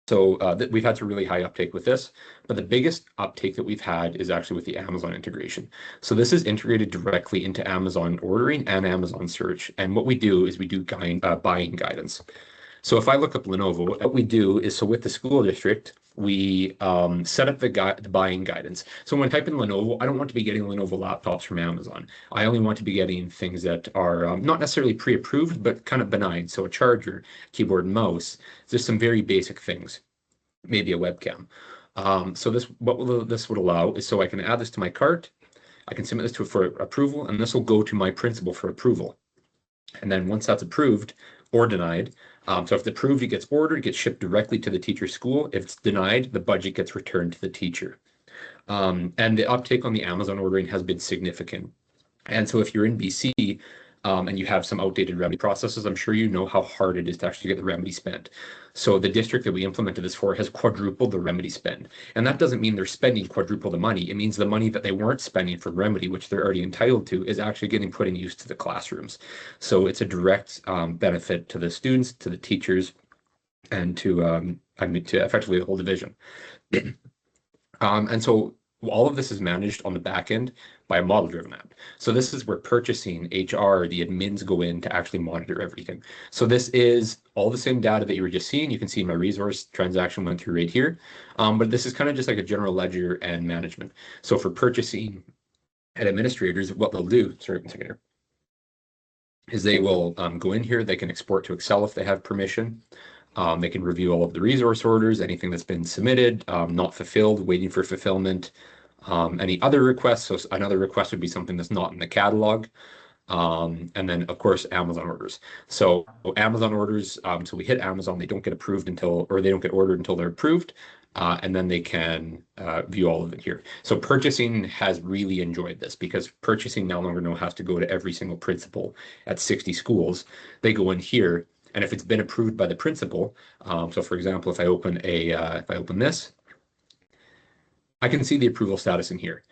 So we've had some really high uptake with this, but the biggest uptake that we've had is actually with the Amazon integration. So this is integrated directly into Amazon ordering and Amazon search. And what we do is we do buying guidance. So if I look up Lenovo, what we do is, so with the school district, we set up the buying guidance. So when I type in Lenovo, I don't want to be getting Lenovo laptops from Amazon. I only want to be getting things that are not necessarily pre-approved, but kind of benign. So a charger, keyboard and mouse, just some very basic things, maybe a webcam. So this would allow is so I can add this to my cart, I can submit this for approval, and this will go to my principal for approval. And then once that's approved or denied, so if it's approved, it gets ordered, it gets shipped directly to the teacher's school. If it's denied, the budget gets returned to the teacher. And the uptake on the Amazon ordering has been significant. And so if you're in BC and you have some outdated remedy processes, I'm sure you know how hard it is to actually get the remedy spent. So the district that we implemented this for has quadrupled the remedy spend. And that doesn't mean they're spending quadruple the money. It means the money that they weren't spending for remedy, which they're already entitled to, is actually getting put in use to the classrooms. So it's a direct benefit to the students, to the teachers, and to effectively the whole division. And so all of this is managed on the back end by a model-driven app. So this is where purchasing, HR, the admins go in to actually monitor everything. So this is all the same data that you were just seeing. You can see my resource transaction went through right here. But this is kind of just like a general ledger and management. So for purchasing and administrators, what they'll do, sorry, 1 second here, is they will go in here. They can export to Excel if they have permission. They can review all of the resource orders, anything that's been submitted, not fulfilled, waiting for fulfillment, any other requests. So another request would be something that's not in the catalog. And then, of course, Amazon orders. So Amazon orders, so we hit Amazon, they don't get approved until, or they don't get ordered until they're approved. And then they can view all of it here. So purchasing has really enjoyed this because purchasing no longer has to go to every single principal at 60 schools. They go in here. And if it's been approved by the principal, so for example, if I open this, I can see the approval status in here.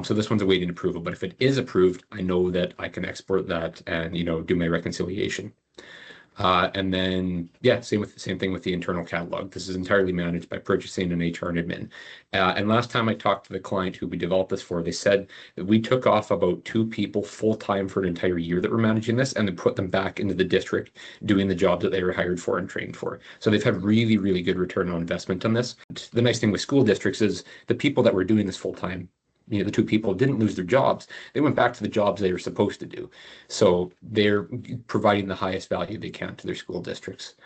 So this one's awaiting approval, but if it is approved, I know that I can export that and do my reconciliation. And then, yeah, same thing with the internal catalog. This is entirely managed by purchasing and HR and admin. And last time I talked to the client who we developed this for, they said that we took off about 2 people full-time for an entire year that were managing this and then put them back into the district doing the jobs that they were hired for and trained for. So they've had really, really good return on investment on this. The nice thing with school districts is the people that were doing this full-time, the 2 people didn't lose their jobs. They went back to the jobs they were supposed to do. So they're providing the highest value they can to their school districts.